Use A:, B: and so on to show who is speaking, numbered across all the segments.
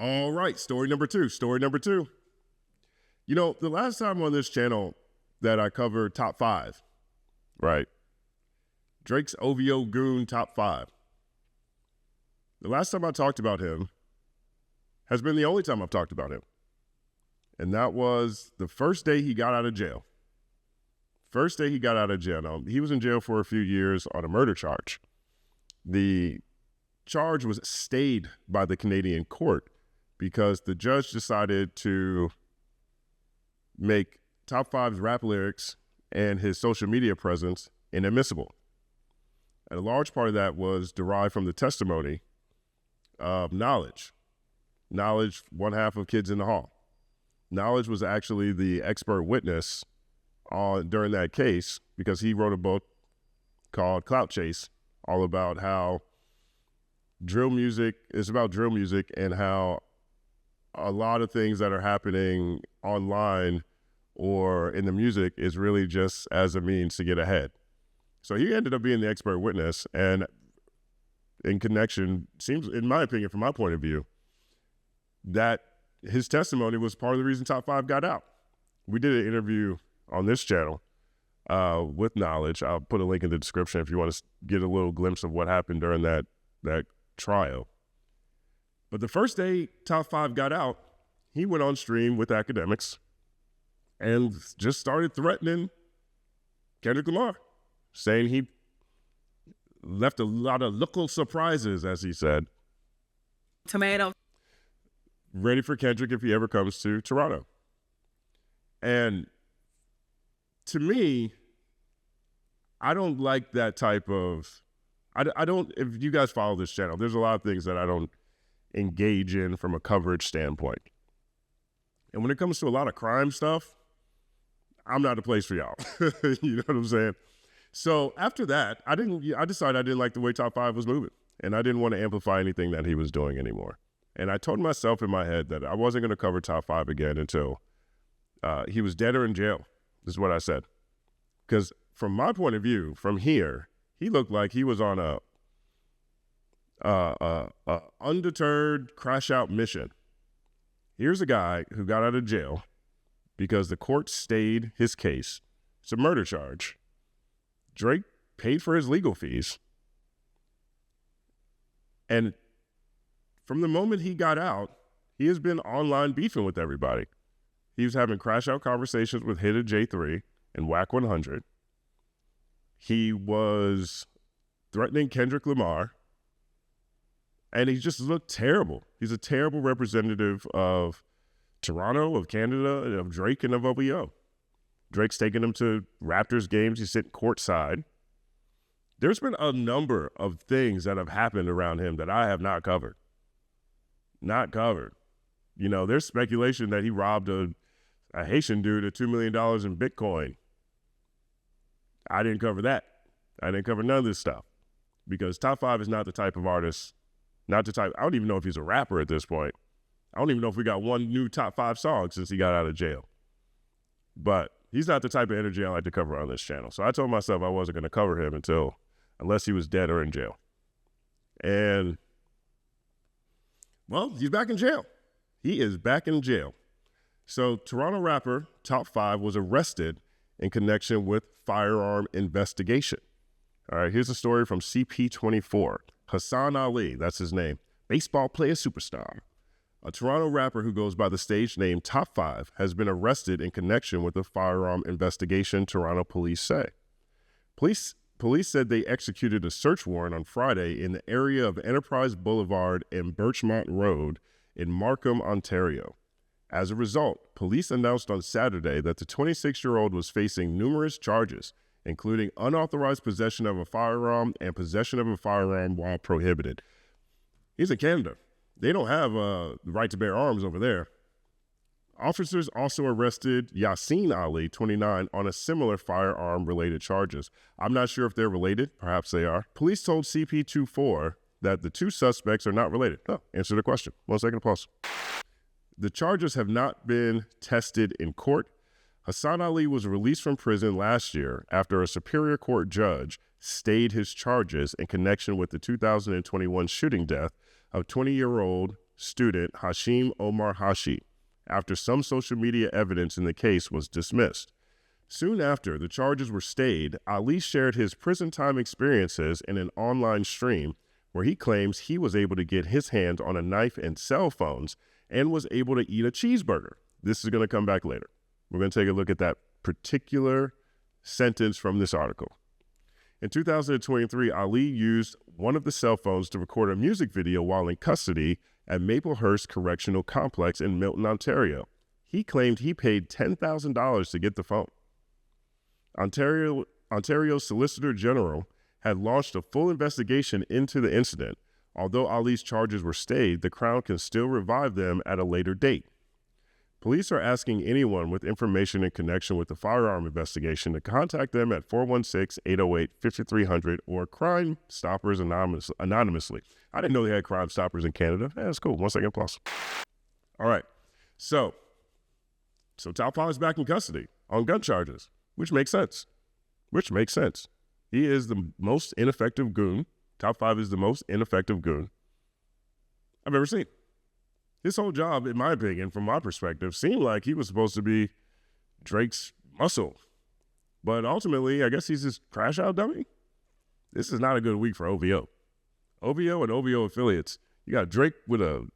A: All right, story number two. You know, the last time on this channel that I covered top 5, right? Drake's OVO Goon top 5. The last time I talked about him has been the only time I've talked about him. And that was the first day he got out of jail. Now, he was in jail for a few years on a murder charge. The charge was stayed by the Canadian court because the judge decided to make top 5's rap lyrics and his social media presence inadmissible. And a large part of that was derived from the testimony of Knowledge. Knowledge, one half of Kids in the Hall. Knowledge was actually the expert witness during that case because he wrote a book called Clout Chase, all about how drill music is about drill music and how a lot of things that are happening online or in the music is really just as a means to get ahead. So he ended up being the expert witness, and in connection, seems, in my opinion, from my point of view, that his testimony was part of the reason top 5 got out. We did an interview on this channel with Knowledge. I'll put a link in the description if you want to get a little glimpse of what happened during that trial. But the first day top 5 got out, he went on stream with academics and just started threatening Kendrick Lamar, saying he left a lot of local surprises, as he said.
B: Tomato.
A: Ready for Kendrick if he ever comes to Toronto. And to me, I don't like that type of, I don't, if you guys follow this channel, there's a lot of things that I don't engage in from a coverage standpoint. And when it comes to a lot of crime stuff, I'm not the place for y'all. You know what I'm saying? So after that, I decided I didn't like the way top 5 was moving, and I didn't want to amplify anything that he was doing anymore. And I told myself in my head that I wasn't going to cover top 5 again until he was dead or in jail. This is what I said. Because from my point of view, from here, he looked like he was on a undeterred crash out mission. Here's a guy who got out of jail because the court stayed his case. It's a murder charge. Drake paid for his legal fees. And from the moment he got out, he has been online beefing with everybody. He was having crash out conversations with Hidda J3 and Whack 100. He was threatening Kendrick Lamar. And he just looked terrible. He's a terrible representative of Toronto, of Canada, and of Drake and of OVO. Drake's taking him to Raptors games. He's sitting courtside. There's been a number of things that have happened around him that I have not covered. You know, there's speculation that he robbed a Haitian dude of $2 million in Bitcoin. I didn't cover that. I didn't cover none of this stuff because top 5 is not the type of artist, I don't even know if he's a rapper at this point. I don't even know if we got one new top 5 song since he got out of jail. But he's not the type of energy I like to cover on this channel. So I told myself I wasn't going to cover him unless he was dead or in jail. And, well, he's back in jail. He is back in jail. So Toronto rapper top 5 was arrested in connection with firearm investigation. All right, here's a story from CP24. Hassan Ali, that's his name, baseball player superstar. A Toronto rapper who goes by the stage name Top 5 has been arrested in connection with a firearm investigation, Toronto police say. Police said they executed a search warrant on Friday in the area of Enterprise Boulevard and Birchmont Road in Markham, Ontario. As a result, police announced on Saturday that the 26-year-old was facing numerous charges, including unauthorized possession of a firearm and possession of a firearm while prohibited. He's in Canada. They don't have the right to bear arms over there. Officers also arrested Yassine Ali, 29, on a similar firearm-related charges. I'm not sure if they're related. Perhaps they are. Police told CP24 that the two suspects are not related. Oh, answer the question. 1 second, pause. The charges have not been tested in court. Hassan Ali was released from prison last year after a Superior Court judge stayed his charges in connection with the 2021 shooting death of 20-year-old student Hashim Omar Hashi after some social media evidence in the case was dismissed. Soon after the charges were stayed, Ali shared his prison time experiences in an online stream where he claims he was able to get his hands on a knife and cell phones and was able to eat a cheeseburger. This is going to come back later. We're going to take a look at that particular sentence from this article. In 2023, Ali used one of the cell phones to record a music video while in custody at Maplehurst Correctional Complex in Milton, Ontario. He claimed he paid $10,000 to get the phone. Ontario's Solicitor General had launched a full investigation into the incident. Although Ali's charges were stayed, the Crown can still revive them at a later date. Police are asking anyone with information in connection with the firearm investigation to contact them at 416-808-5300 or Crime Stoppers anonymously. I didn't know they had Crime Stoppers in Canada. That's cool. 1 second plus. All right. So Top 5 is back in custody on gun charges, which makes sense. He is the most ineffective goon. Top 5 is the most ineffective goon I've ever seen. His whole job, in my opinion, from my perspective, seemed like he was supposed to be Drake's muscle. But ultimately, I guess he's this crash out dummy. This is not a good week for OVO. OVO and OVO affiliates. You got Drake with a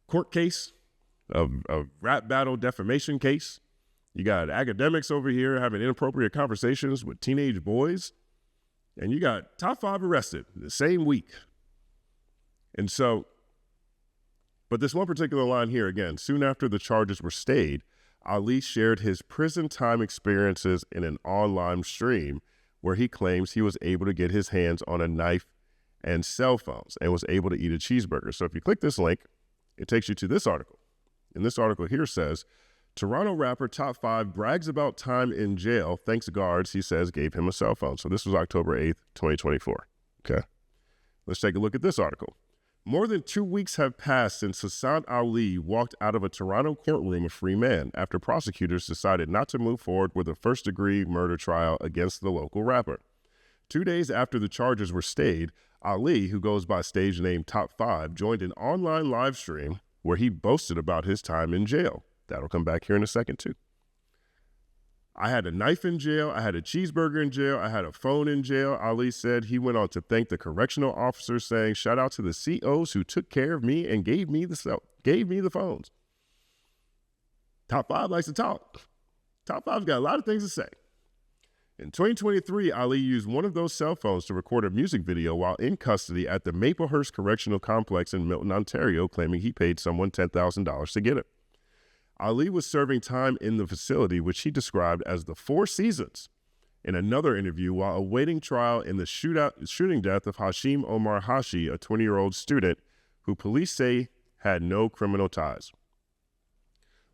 A: court case, a rap battle defamation case. You got academics over here having inappropriate conversations with teenage boys. And you got Top 5 arrested the same week. And so, but this one particular line here, again, soon after the charges were stayed, Ali shared his prison time experiences in an online stream where he claims he was able to get his hands on a knife and cell phones and was able to eat a cheeseburger. So if you click this link, it takes you to this article. And this article here says, Toronto rapper Top 5 brags about time in jail thanks guards, he says, gave him a cell phone. So this was October 8th, 2024. Okay. Let's take a look at this article. More than 2 weeks have passed since Hassan Ali walked out of a Toronto courtroom a free man after prosecutors decided not to move forward with a first-degree murder trial against the local rapper. 2 days after the charges were stayed, Ali, who goes by stage name Top 5, joined an online live stream where he boasted about his time in jail. That'll come back here in a second, too. I had a knife in jail. I had a cheeseburger in jail. I had a phone in jail. Ali said. He went on to thank the correctional officers, saying, shout out to the COs who took care of me and gave me the phones. Top 5 likes to talk. Top 5's got a lot of things to say. In 2023, Ali used one of those cell phones to record a music video while in custody at the Maplehurst Correctional Complex in Milton, Ontario, claiming he paid someone $10,000 to get it. Ali was serving time in the facility, which he described as the Four Seasons, in another interview while awaiting trial in the shooting death of Hashim Omar Hashi, a 20-year-old student who police say had no criminal ties.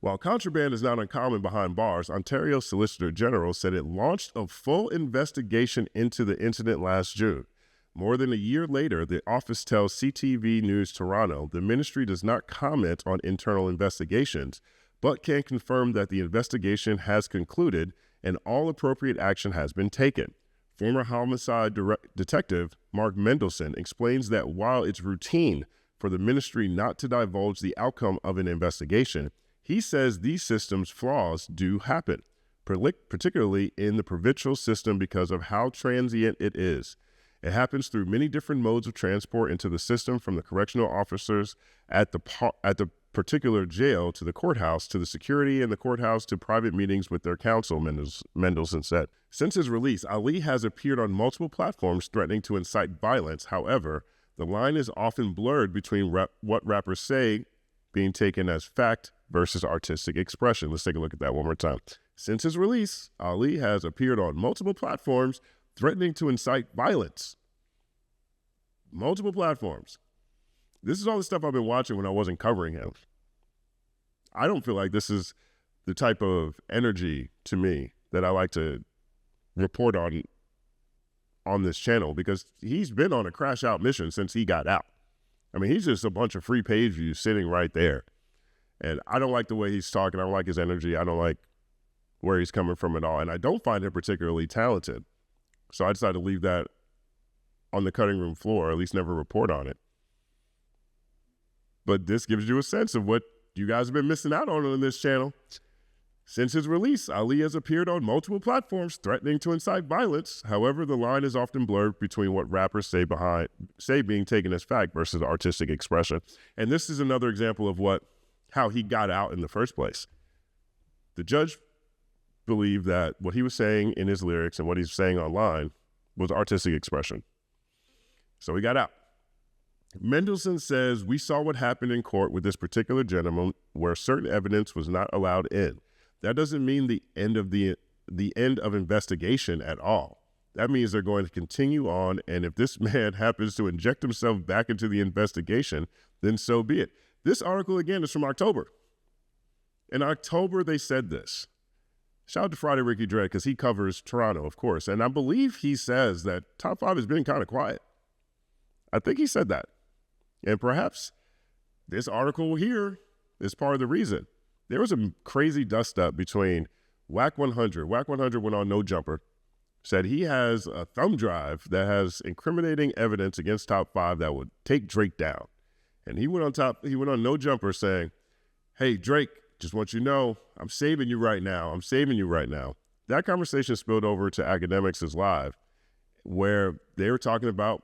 A: While contraband is not uncommon behind bars, Ontario's Solicitor General said it launched a full investigation into the incident last June. More than a year later, the office tells CTV News Toronto the ministry does not comment on internal investigations, but can confirm that the investigation has concluded and all appropriate action has been taken. Former homicide detective Mark Mendelson explains that while it's routine for the ministry not to divulge the outcome of an investigation, he says these systems' flaws do happen, particularly in the provincial system because of how transient it is. It happens through many different modes of transport into the system, from the correctional officers at the particular jail to the courthouse, to the security in the courthouse, to private meetings with their counsel, Mendelson said. Since his release, Ali has appeared on multiple platforms threatening to incite violence. However, the line is often blurred between what rappers say being taken as fact versus artistic expression. Let's take a look at that one more time. Since his release, Ali has appeared on multiple platforms threatening to incite violence. Multiple platforms. This is all the stuff I've been watching when I wasn't covering him. I don't feel like this is the type of energy, to me, that I like to report on this channel, because he's been on a crash out mission since he got out. I mean, he's just a bunch of free page views sitting right there. And I don't like the way he's talking. I don't like his energy. I don't like where he's coming from at all. And I don't find him particularly talented. So I decided to leave that on the cutting room floor, or at least never report on it. but this gives you a sense of what you guys have been missing out on this channel. Since his release, Ali has appeared on multiple platforms threatening to incite violence. However, the line is often blurred between what rappers say being taken as fact versus artistic expression. And this is another example of how he got out in the first place. The judge believed that what he was saying in his lyrics and what he's saying online was artistic expression. So he got out. Mendelsohn says, "We saw what happened in court with this particular gentleman where certain evidence was not allowed in. That doesn't mean the end of investigation at all. That means they're going to continue on, and if this man happens to inject himself back into the investigation, then so be it." This article, again, is from October. In October, they said this. Shout out to Friday Ricky Dredd, because he covers Toronto, of course, and I believe he says that Top 5 has been kind of quiet. I think he said that. And perhaps this article here is part of the reason. There was a crazy dust-up between Whack 100. Whack 100 went on No Jumper, said he has a thumb drive that has incriminating evidence against Top 5 that would take Drake down. And he went on No Jumper saying, "Hey, Drake, just want you to know, I'm saving you right now. I'm saving you right now." That conversation spilled over to Academics' Live, where they were talking about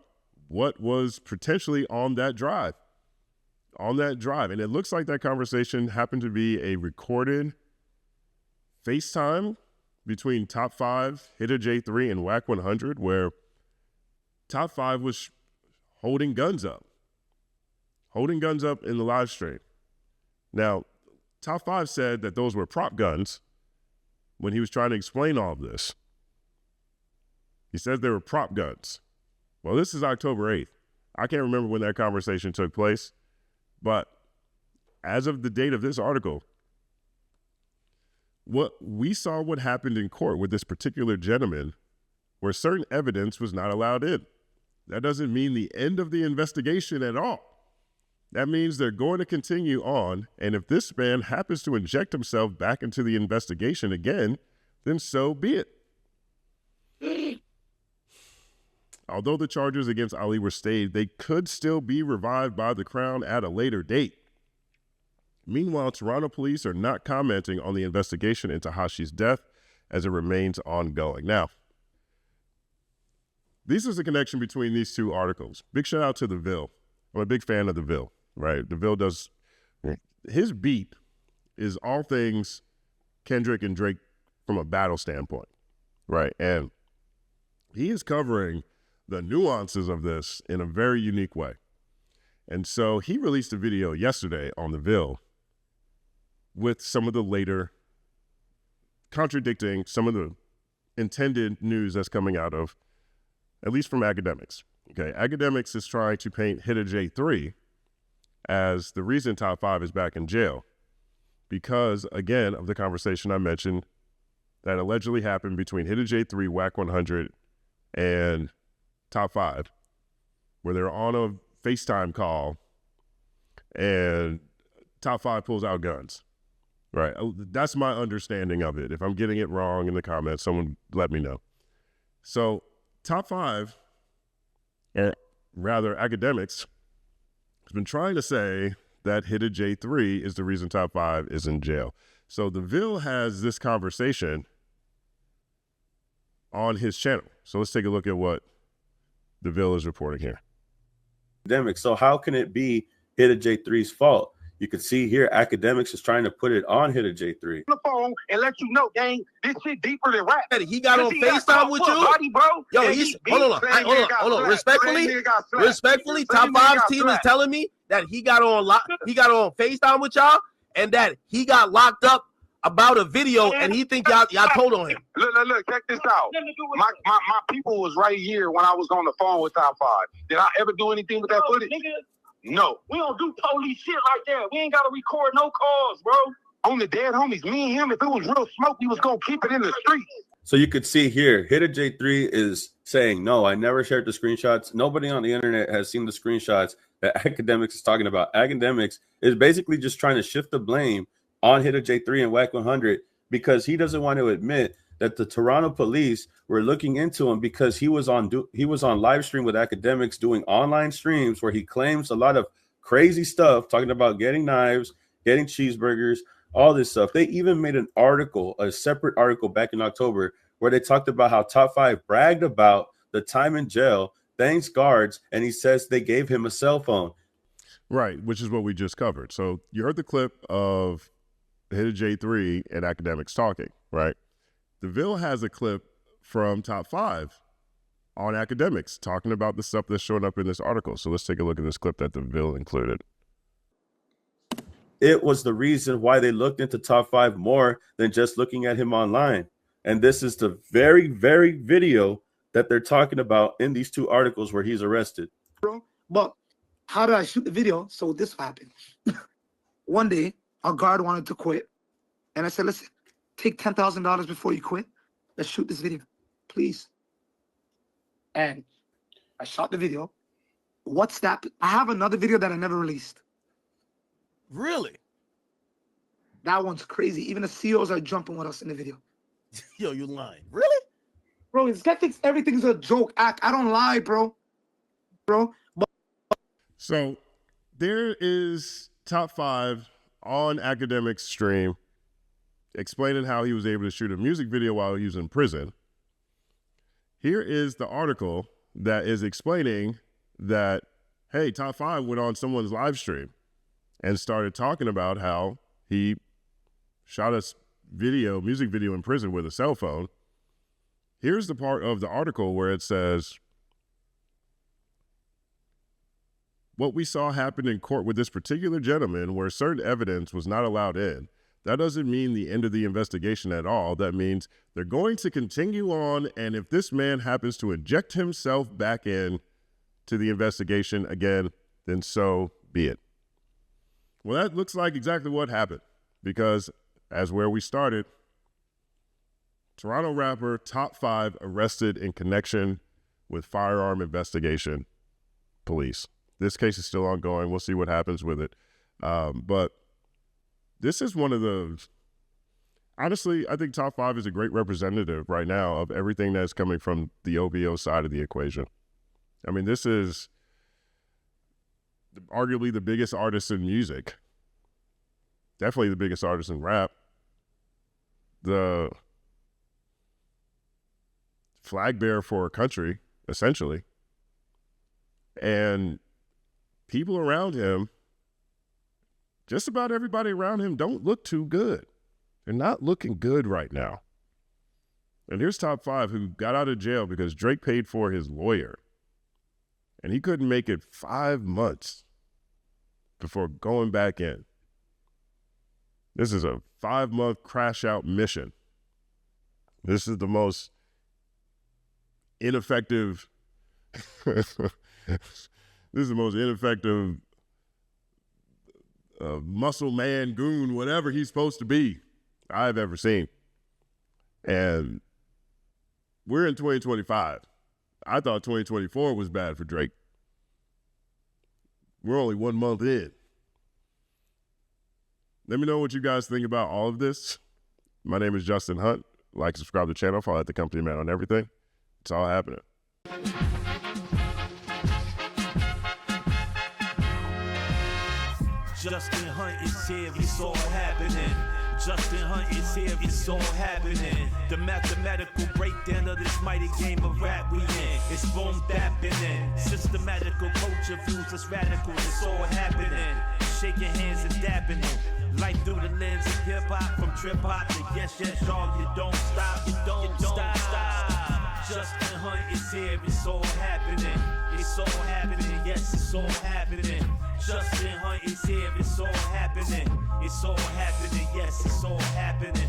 A: what was potentially on that drive. And it looks like that conversation happened to be a recorded FaceTime between Top 5, Hitta J3, and Whack 100, where Top 5 was holding guns up in the live stream. Now, Top 5 said that those were prop guns when he was trying to explain all of this. He said they were prop guns. Well, this is October 8th. I can't remember when that conversation took place. But as of the date of this article, we saw what happened in court with this particular gentleman where certain evidence was not allowed in. That doesn't mean the end of the investigation at all. That means they're going to continue on, and if this man happens to inject himself back into the investigation again, then so be it. Although the charges against Ali were stayed, they could still be revived by the Crown at a later date. Meanwhile, Toronto police are not commenting on the investigation into Hashi's death as it remains ongoing. Now, this is the connection between these two articles. Big shout out to The Ville. I'm a big fan of The Ville, right? The Ville does, his beat is all things Kendrick and Drake from a battle standpoint, right? And he is covering the nuances of this in a very unique way. And so he released a video yesterday on The Ville with some of the later contradicting some of the intended news that's coming out of, at least from Academics. Okay, Academics is trying to paint Hitta J3 as the reason Top 5 is back in jail because, again, of the conversation I mentioned that allegedly happened between Hitta J3, Whack 100, and Top 5, where they're on a FaceTime call and Top 5 pulls out guns, right? That's my understanding of it. If I'm getting it wrong in the comments, someone let me know. So Top 5, or rather Academics, has been trying to say that Hitta J3 is the reason Top 5 is in jail. So The Ville has this conversation on his channel. So let's take a look at what The Ville is reporting here.
C: So how can it be Hitta J3's fault? You can see here, Academics is trying to put it on Hitta J3.
D: The phone and let you know, gang, this shit deeper than rap.
E: He got on FaceTime with you?
D: Body, bro.
E: Yo, he's hold on. Respectfully, Top 5's team is telling me that he got on FaceTime with y'all and that he got locked up about a video and he think y'all told on him.
D: Look, check this out. My people was right here when I was on the phone with Top 5. Did I ever do anything with that footage? No. We don't do police shit like that. We ain't got to record no calls, bro. On the dead homies, me and him, if it was real smoke, we was going to keep it in the streets.
C: So you could see here, Hitta J3 is saying, no, I never shared the screenshots. Nobody on the internet has seen the screenshots that Academics is talking about. Academics is basically just trying to shift the blame on Hitta J3 and Whack 100 because he doesn't want to admit that the Toronto police were looking into him because he was on live stream with Academics doing online streams where he claims a lot of crazy stuff, talking about getting knives, getting cheeseburgers, all this stuff. They even made an article, a separate article back in October, where they talked about how Top 5 bragged about the time in jail, thanks guards, and he says they gave him a cell phone.
A: Right, which is what we just covered. So you heard the clip of Hit a J3 and academics talking, right? DeVille has a clip from Top 5 on academics talking about the stuff that's showing up in this article. So let's take a look at this clip that DeVille included.
C: It was the reason why they looked into Top 5 more than just looking at him online. And this is the very, very video that they're talking about in these 2 articles where he's arrested.
F: Bro, but how did I shoot the video? So this happened. One day, our guard wanted to quit. And I said, listen, take $10,000 before you quit. Let's shoot this video, please. And I shot the video. What's that? I have another video that I never released.
E: Really?
F: That one's crazy. Even the CEOs are jumping with us in the video.
E: Yo, you lying. Really?
F: Bro, this guy thinks everything's a joke act. I don't lie, bro. But
A: so there is Top 5 on academics stream explaining how he was able to shoot a music video while he was in prison. Here is the article that is explaining that, hey, Top 5 went on someone's live stream and started talking about how he shot a music video in prison with a cell phone. Here's the part of the article where it says, what we saw happen in court with this particular gentleman where certain evidence was not allowed in, that doesn't mean the end of the investigation at all. That means they're going to continue on, and if this man happens to inject himself back in to the investigation again, then so be it. Well, that looks like exactly what happened, because as where we started, Toronto rapper Top 5 arrested in connection with firearm investigation police. This case is still ongoing. We'll see what happens with it. But this is one of those, honestly, I think Top 5 is a great representative right now of everything that's coming from the OVO side of the equation. I mean, this is arguably the biggest artist in music. Definitely the biggest artist in rap. The flag bearer for a country, essentially. And people around him, just about everybody around him, don't look too good. They're not looking good right now. And here's Top 5, who got out of jail because Drake paid for his lawyer. And he couldn't make it 5 months before going back in. This is a 5-month crash out mission. This is the most ineffective muscle man, goon, whatever he's supposed to be I've ever seen. And we're in 2025. I thought 2024 was bad for Drake. We're only 1 month in. Let me know what you guys think about all of this. My name is Justin Hunt. Like, subscribe to the channel, follow at The Company Man on everything. It's all happening.
G: Justin Hunt is here, it's all happening. Justin Hunt is here, it's all happening. The mathematical breakdown of this mighty game of rap we in. It's boom bapping. Systematical culture views us radical, it's all happening. Shaking hands and dapping it. Life through the lens of hip hop, from trip hop to yes, y'all, you don't stop, you don't stop. Justin Hunt is here, it's all happening. It's all happening, yes, it's all happening. Justin Hunt is here, it's all happening. It's all happening, yes, it's all happening.